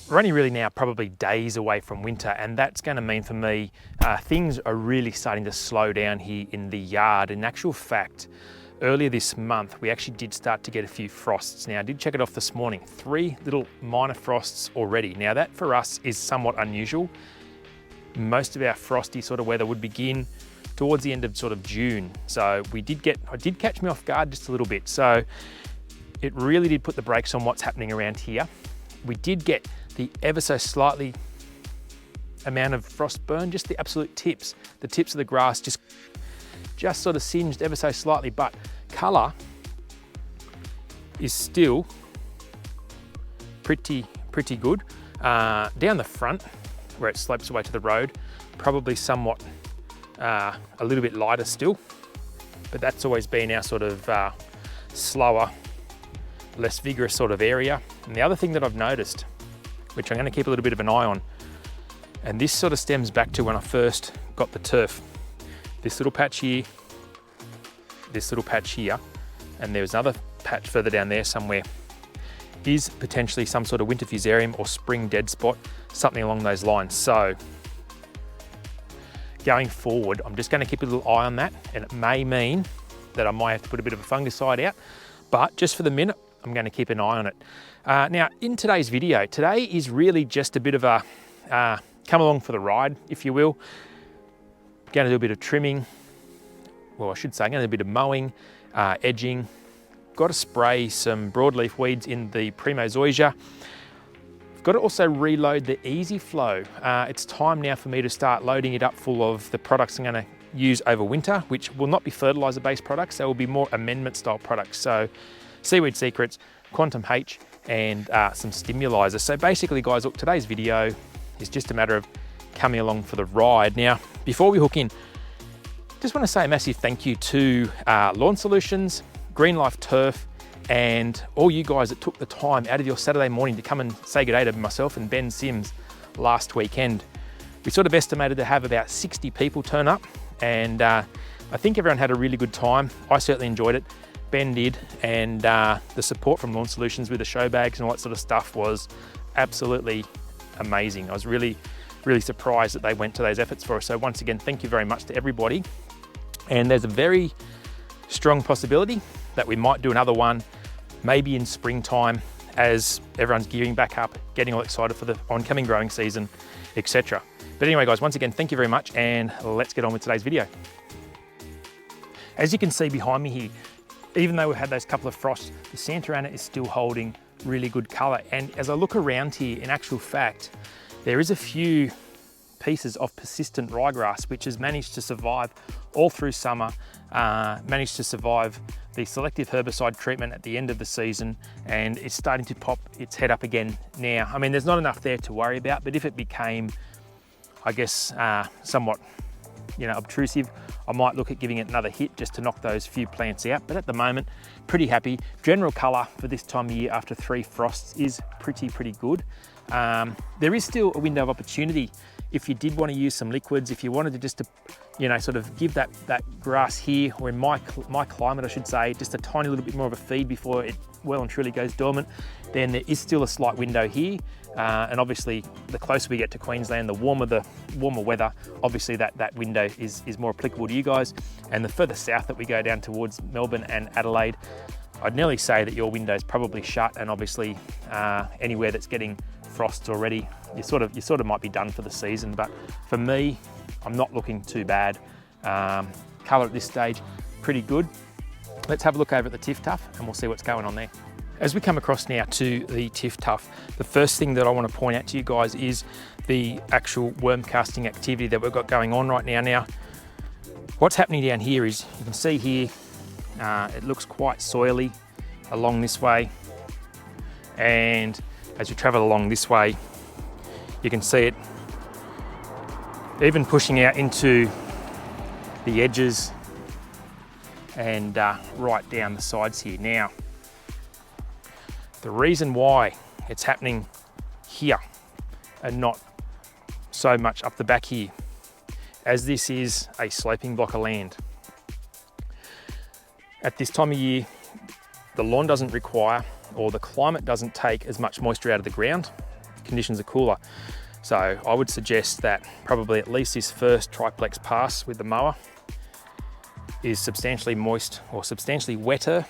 We're only really now probably days away from winter, and that's going to mean for me things are really starting to slow down here in the yard. In actual fact, earlier this month we actually did start to get a few frosts. Now I did check it off this morning, 3 little minor frosts already. Now that for us is somewhat unusual. Most of our frosty sort of weather would begin towards the end of sort of June. So I did catch me off guard just a little bit. So it really did put the brakes on what's happening around here. We did get the ever so slightly amount of frost burn, just the absolute tips. The tips of the grass just sort of singed ever so slightly, but colour is still pretty good. Down the front, where it slopes away to the road, probably somewhat a little bit lighter still, but that's always been our sort of slower, less vigorous sort of area. And the other thing that I've noticed, which I'm going to keep a little bit of an eye on, and this sort of stems back to when I first got the turf. This little patch here, this little patch here, and there's another patch further down there somewhere, is potentially some sort of winter fusarium or spring dead spot, something along those lines. So going forward, I'm just going to keep a little eye on that, and it may mean that I might have to put a bit of a fungicide out, but just for the minute, I'm going to keep an eye on it. Now, in today's video, today is really just a bit of a come along for the ride, if you will. Going to do a bit of trimming. Well, I should say, I'm going to do a bit of mowing, edging. Got to spray some broadleaf weeds in the Primozoia. Got to also reload the Easy Flow. It's time now for me to start loading it up full of the products I'm going to use over winter, which will not be fertilizer based products. They will be more amendment style products. So Seaweed Secrets, Quantum H, and some Stimulizers. So basically guys, look, today's video is just a matter of coming along for the ride. Now, before we hook in, just want to say a massive thank you to Lawn Solutions, Green Life Turf, and all you guys that took the time out of your Saturday morning to come and say good day to myself and Ben Sims last weekend. We sort of estimated to have about 60 people turn up, and I think everyone had a really good time. I certainly enjoyed it. Ben did, and the support from Lawn Solutions with the show bags and all that sort of stuff was absolutely amazing. I was really surprised that they went to those efforts for us. So once again, thank you very much to everybody. And there's a very strong possibility that we might do another one, maybe in springtime, as everyone's gearing back up, getting all excited for the oncoming growing season, etc. But anyway, guys, once again, thank you very much, and let's get on with today's video. As you can see behind me here, even though we've had those couple of frosts, the Santa Ana is still holding really good colour. And as I look around here, in actual fact, there is a few pieces of persistent ryegrass which has managed to survive all through summer, managed to survive the selective herbicide treatment at the end of the season, and it's starting to pop its head up again now. I mean, there's not enough there to worry about, but if it became, I guess, somewhat obtrusive, I might look at giving it another hit just to knock those few plants out. But at the moment, pretty happy. General colour for this time of year after 3 frosts is pretty good. There is still a window of opportunity if you did want to use some liquids, if you wanted to just sort of give that grass here, or in my climate I should say, just a tiny little bit more of a feed before it well and truly goes dormant, then there is still a slight window here. And obviously the closer we get to Queensland, the warmer weather, obviously that window is more applicable to you guys. And the further south that we go down towards Melbourne and Adelaide, I'd nearly say that your window's probably shut, and obviously anywhere that's getting frosts already, you sort of might be done for the season. But for me, I'm not looking too bad. Colour at this stage, pretty good. Let's have a look over at the Tiff Tuff and we'll see what's going on there. As we come across now to the Tiff Tuff, the first thing that I want to point out to you guys is the actual worm casting activity that we've got going on right now. Now, what's happening down here is, you can see here, it looks quite soily along this way. And as you travel along this way, you can see it even pushing out into the edges and right down the sides here. Now, the reason why it's happening here and not so much up the back here, as this is a sloping block of land. At this time of year, the lawn doesn't require, or the climate doesn't take as much moisture out of the ground conditions are cooler. So I would suggest that probably at least this first triplex pass with the mower is substantially moist or substantially wetter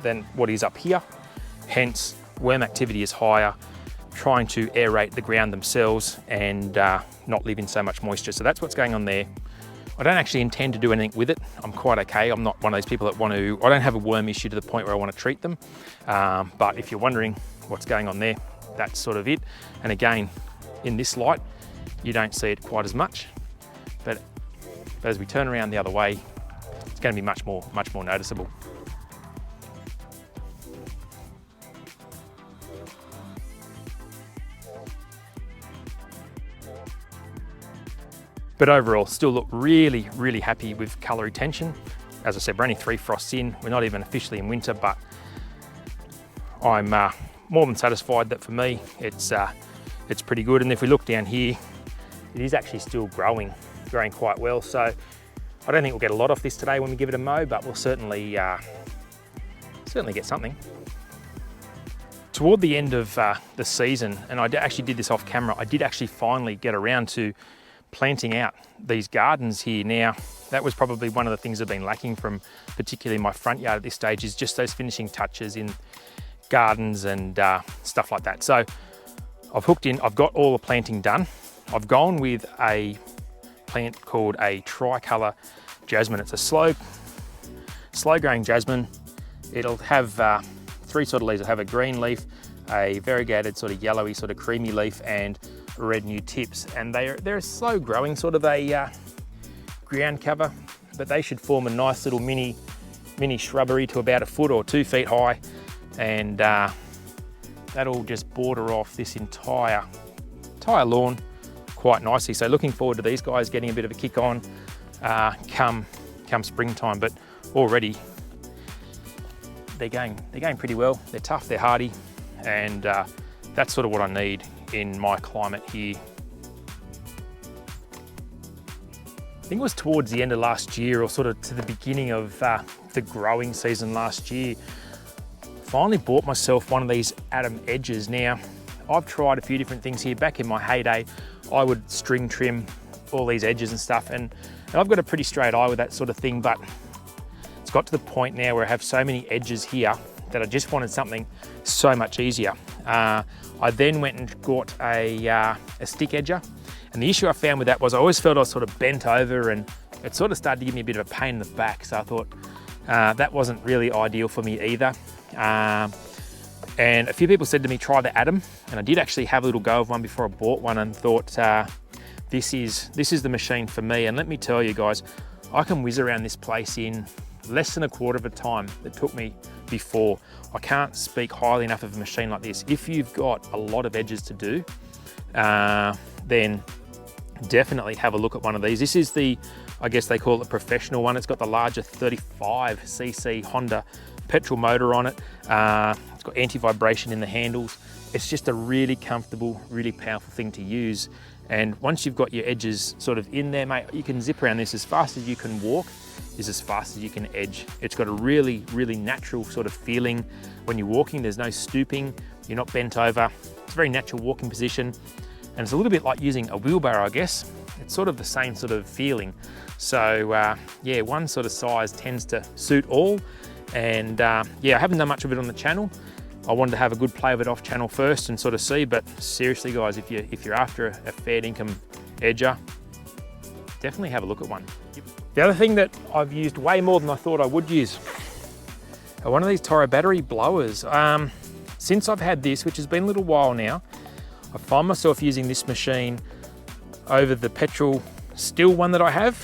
than what is up here. Hence, worm activity is higher, trying to aerate the ground themselves and not leave in so much moisture. So that's what's going on there. I don't actually intend to do anything with it. I'm quite okay. I'm not one of those people that I don't have a worm issue to the point where I want to treat them. But if you're wondering what's going on there, that's sort of it. And again, in this light, you don't see it quite as much, but as we turn around the other way, it's going to be much more noticeable. But overall, still look really, really happy with colour retention. As I said, we're only 3 frosts in. We're not even officially in winter, but I'm more than satisfied that for me, it's pretty good. And if we look down here, it is actually still growing quite well. So I don't think we'll get a lot off this today when we give it a mow, but we'll certainly get something. Toward the end of the season, and I actually did this off camera, I did actually finally get around to planting out these gardens here. Now, that was probably one of the things I've been lacking from particularly my front yard at this stage, is just those finishing touches in gardens and stuff like that. So I've hooked in, I've got all the planting done. I've gone with a plant called a tricolour jasmine. It's a slow growing jasmine. It'll have 3 sort of leaves. It'll have a green leaf, a variegated sort of yellowy sort of creamy leaf, and red new tips. And they're a slow growing sort of a ground cover, but they should form a nice little mini shrubbery to about 1 foot or 2 feet high. And that'll just border off this entire lawn quite nicely. So looking forward to these guys getting a bit of a kick on come springtime. But already they're going pretty well. They're tough, they're hardy, and that's sort of what I need in my climate here. I think it was towards the end of last year, or sort of to the beginning of the growing season last year, finally bought myself one of these Atom edges. Now, I've tried a few different things here. Back in my heyday, I would string trim all these edges and stuff, and I've got a pretty straight eye with that sort of thing, but it's got to the point now where I have so many edges here that I just wanted something so much easier. I then went and got a stick edger, and the issue I found with that was I always felt I was sort of bent over, and it sort of started to give me a bit of a pain in the back. So I thought that wasn't really ideal for me either. And a few people said to me, try the Atom, and I did actually have a little go of one before I bought one, and thought this is the machine for me. And let me tell you guys, I can whiz around this place in less than a quarter of the time that took me before. I can't speak highly enough of a machine like this. If you've got a lot of edges to do, then definitely have a look at one of these. This is I guess they call it the professional one. It's got the larger 35cc Honda petrol motor on it. It's got anti-vibration in the handles. It's just a really comfortable, really powerful thing to use. And once you've got your edges sort of in there, mate, you can zip around this as fast as you can walk, is as fast as you can edge. It's got a really, really natural sort of feeling when you're walking. There's no stooping, you're not bent over. It's a very natural walking position. And it's a little bit like using a wheelbarrow, I guess. It's sort of the same sort of feeling. So yeah, one sort of size tends to suit all. And yeah, I haven't done much of it on the channel. I wanted to have a good play of it off channel first and sort of see, but seriously guys, if you're after a fair income edger, definitely have a look at one. The other thing that I've used way more than I thought I would use are one of these Toro battery blowers. Since I've had this, which has been a little while now, I find myself using this machine over the petrol still one that I have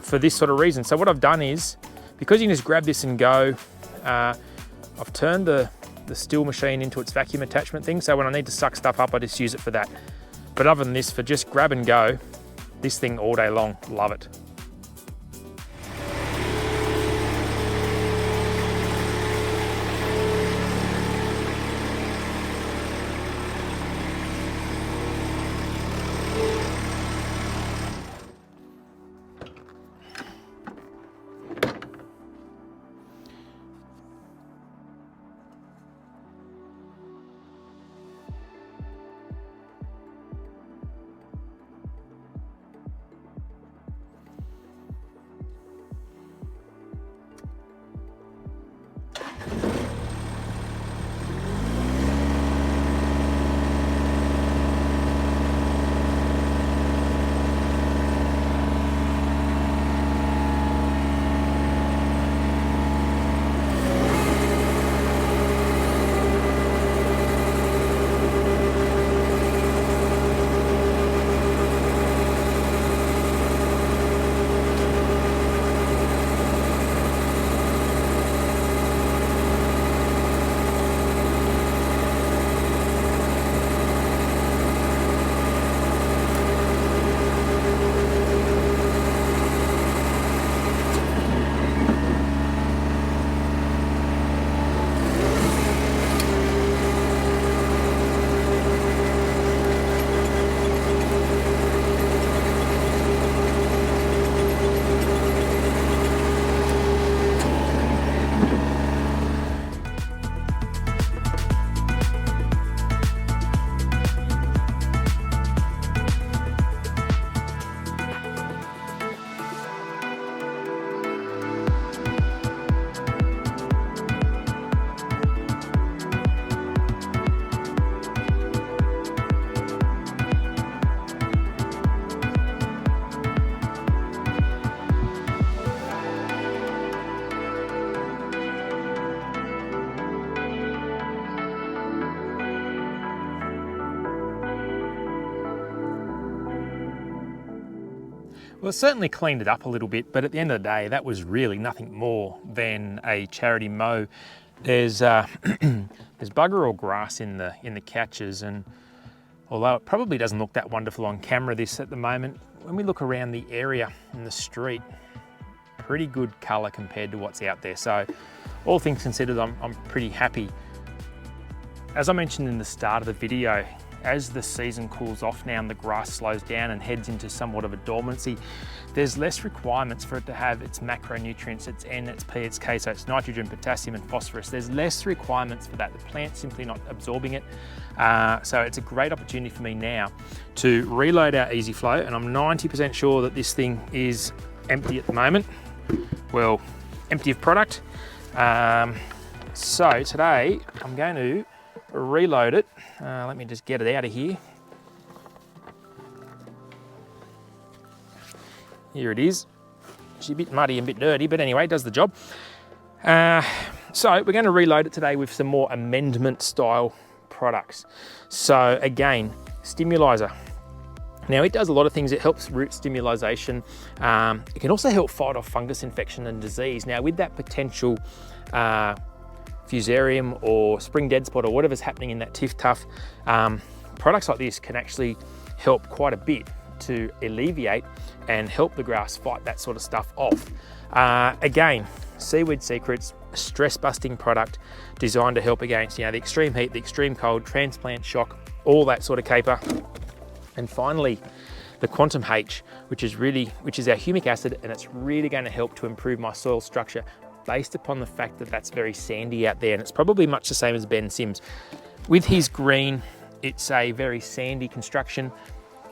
for this sort of reason. So what I've done is, because you can just grab this and go, I've turned the still machine into its vacuum attachment thing. So when I need to suck stuff up, I just use it for that. But other than this, for just grab and go, this thing all day long, love it. Well, it certainly cleaned it up a little bit, but at the end of the day, that was really nothing more than a charity mow. There's there's bugger all grass in the catches, and although it probably doesn't look that wonderful on camera this at the moment, when we look around the area in the street, pretty good colour compared to what's out there. So all things considered, I'm pretty happy. As I mentioned in the start of the video, as the season cools off now and the grass slows down and heads into somewhat of a dormancy, there's less requirements for it to have its macronutrients, its N, its P, its K, so it's nitrogen, potassium and phosphorus. There's less requirements for that. The plant's simply not absorbing it. So it's a great opportunity for me now to reload our Easy Flow, and I'm 90% sure that this thing is empty at the moment. Well, empty of product. So today I'm going to reload it. Let me just get it out of here. Here it is. She's a bit muddy and a bit dirty, but anyway, it does the job. So we're going to reload it today with some more amendment style products. So again, Stimulizer. Now it does a lot of things. It helps root stimulation. It can also help fight off fungus infection and disease. Now with that potential fusarium or spring dead spot or whatever's happening in that tiff-tuff, products like this can actually help quite a bit to alleviate and help the grass fight that sort of stuff off. Again, Seaweed Secrets, a stress busting product designed to help against, the extreme heat, the extreme cold, transplant shock, all that sort of caper. And finally, the Quantum H, which is our humic acid, and it's really going to help to improve my soil structure based upon the fact that that's very sandy out there, and it's probably much the same as Ben Sims. With his green, it's a very sandy construction,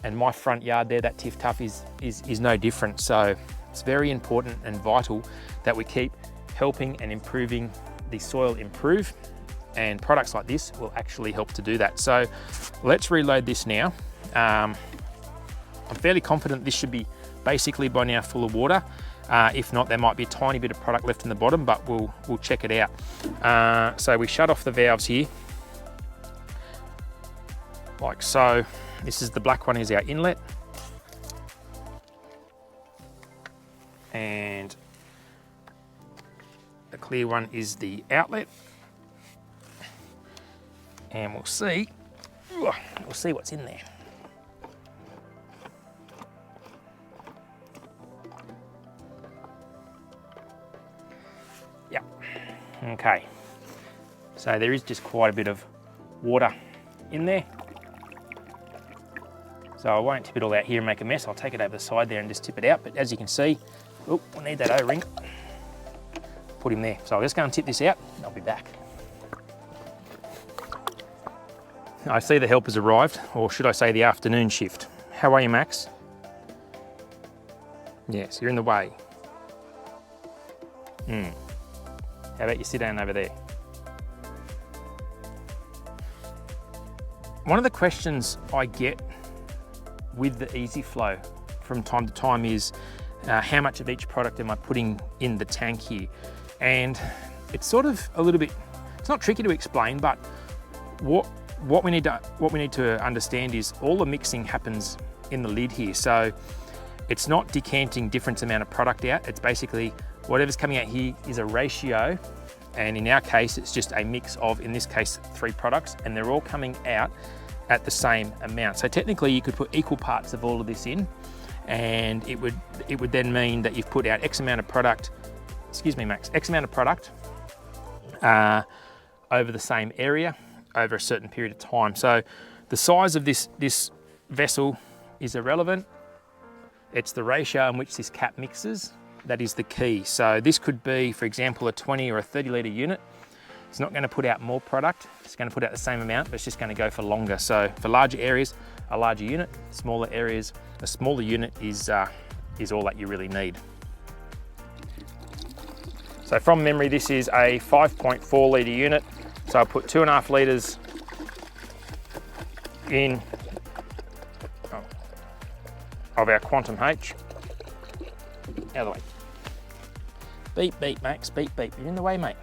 and my front yard there, that tiff-tuff is no different. So it's very important and vital that we keep helping and improving the soil improve, and products like this will actually help to do that. So let's reload this now. I'm fairly confident this should be basically by now full of water. If not, there might be a tiny bit of product left in the bottom, but we'll check it out. So we shut off the valves here, like so. This is the black one is our inlet, and the clear one is the outlet. And we'll see what's in there. Yeah, okay. So there is just quite a bit of water in there. So I won't tip it all out here and make a mess. I'll take it over the side there and just tip it out. But as you can see, oh, we'll need that O-ring. Put him there. So I'll just go and tip this out and I'll be back. I see the helpers arrived, or should I say the afternoon shift. How are you, Max? Yes, you're in the way. How about you sit down over there? One of the questions I get with the Easy Flow from time to time is how much of each product am I putting in the tank here? And it's sort of a little bit, it's not tricky to explain, but what we need to understand is all the mixing happens in the lid here. So it's not decanting different amount of product out. It's basically whatever's coming out here is a ratio. And in our case, it's just a mix of, in this case, 3 products, and they're all coming out at the same amount. So technically you could put equal parts of all of this in, and it would then mean that you've put out X amount of product, excuse me, Max, X amount of product over the same area over a certain period of time. So the size of this vessel is irrelevant. It's the ratio in which this cap mixes that is the key. So this could be, for example, a 20 or a 30 litre unit. It's not going to put out more product. It's going to put out the same amount, but it's just going to go for longer. So for larger areas, a larger unit. Smaller areas, a smaller unit is all that you really need. So from memory, this is a 5.4 litre unit. So I'll put 2.5 litres in of our Quantum H. Out of the way. Beep, beep, Max, beep, beep. You're in the way, mate.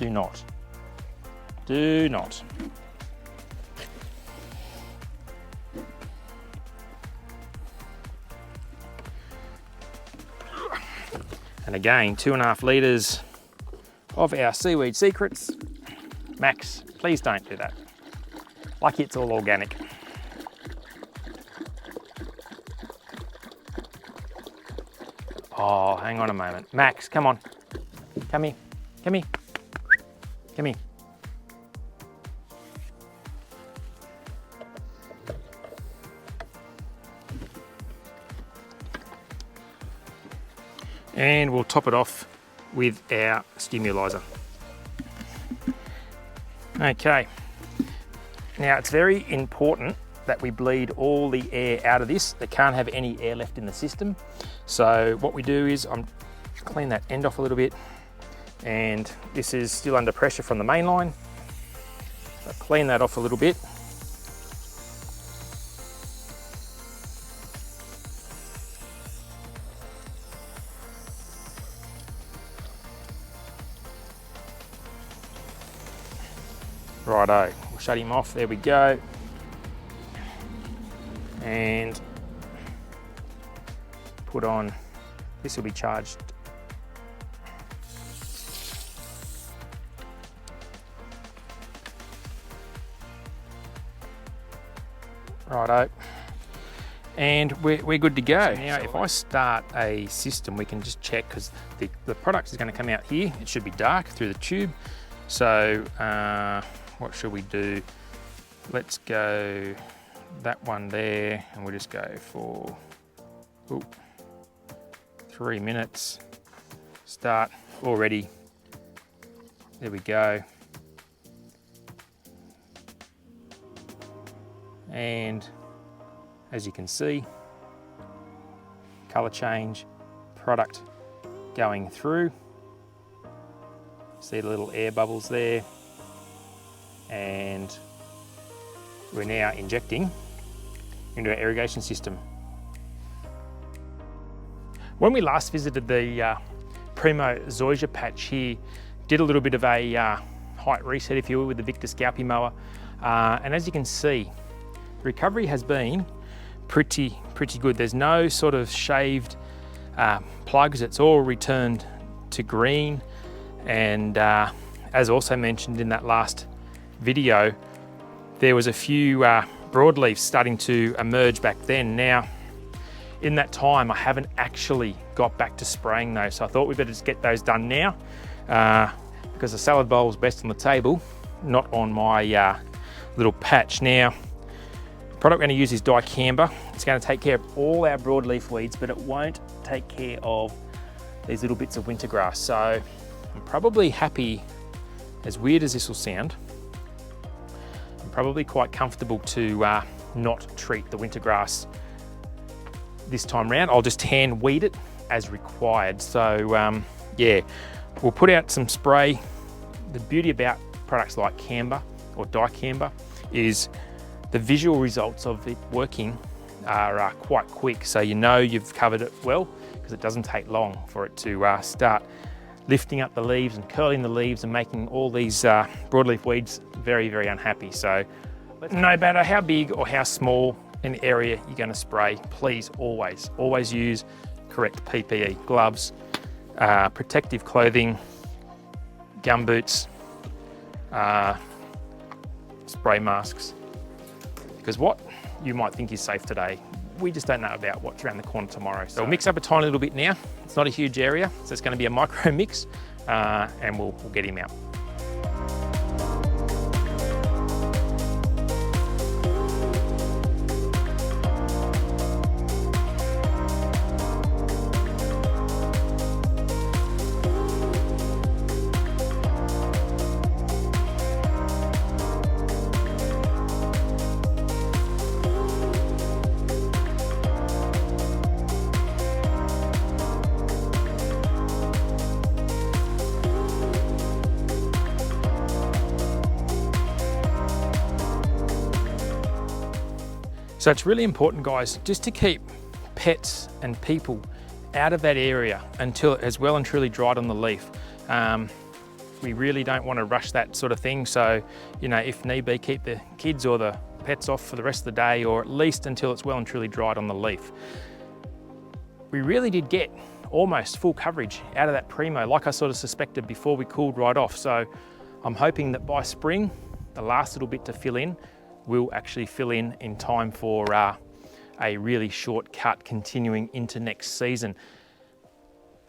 Do not. Do not. And again, 2.5 litres of our Seaweed Secrets. Max, please don't do that. Like it's all organic. Oh, hang on a moment. Max, come on. Come here, come here, come here. And we'll top it off with our Stimulizer. Okay, now it's very important that we bleed all the air out of this. They can't have any air left in the system. So what we do is I'm clean that end off a little bit, and this is still under pressure from the main line. So clean that off a little bit. Righto, we'll shut him off, there we go. And put on, this will be charged. Righto, and we're good to go. Now, if I start a system, we can just check, because the product is going to come out here. It should be dark through the tube. So what should we do? Let's go that one there, and we'll just go for 3 minutes. Start already. There we go. And as you can see, color change, product going through. See the little air bubbles there. And we're now injecting into our irrigation system. When we last visited the Primo Zoysia patch here, did a little bit of a height reset, if you will, with the Victor Scalpy mower. And as you can see, the recovery has been pretty good. There's no sort of shaved plugs. It's all returned to green. And as also mentioned in that last video, there was a few broadleafs starting to emerge back then. Now, in that time, I haven't actually got back to spraying those, so I thought we better just get those done now, because the salad bowl is best on the table, not on my little patch. Now, the product we're going to use is dicamba. It's going to take care of all our broadleaf weeds, but it won't take care of these little bits of winter grass. So I'm probably happy, as weird as this will sound, I'm probably quite comfortable to not treat the winter grass this time round. I'll just hand weed it as required. So yeah, we'll put out some spray. The beauty about products like Camber or dicamba is the visual results of it working are quite quick. So you know you've covered it well, because it doesn't take long for it to start lifting up the leaves and curling the leaves and making all these broadleaf weeds very unhappy. So no matter how big or how small an area you're going to spray, please always use correct PPE, gloves, protective clothing, gumboots, spray masks, because what you might think is safe today, we just don't know about what's around the corner tomorrow. So we'll mix up a tiny little bit now. It's not a huge area, so it's going to be a micro mix, and we'll get him out. So it's really important, guys, just to keep pets and people out of that area until it has well and truly dried on the leaf. We really don't want to rush that sort of thing. So, you know, if need be, keep the kids or the pets off for the rest of the day, or at least until it's well and truly dried on the leaf. We really did get almost full coverage out of that primo, like I sort of suspected before we cooled right off. So I'm hoping that by spring, the last little bit to fill in will actually fill in time for a really short cut continuing into next season.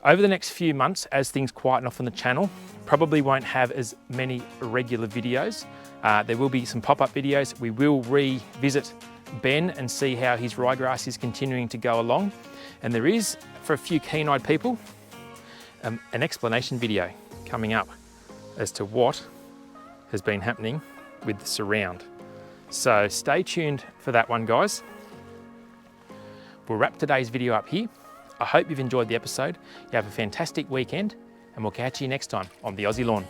Over the next few months, as things quieten off on the channel, probably won't have as many regular videos. There will be some pop-up videos. We will revisit Ben and see how his ryegrass is continuing to go along. And there is, for a few keen-eyed people, an explanation video coming up as to what has been happening with the surround. So stay tuned for that one, guys. We'll wrap today's video up here. I hope you've enjoyed the episode. You have a fantastic weekend, and we'll catch you next time on the Aussie Lawn.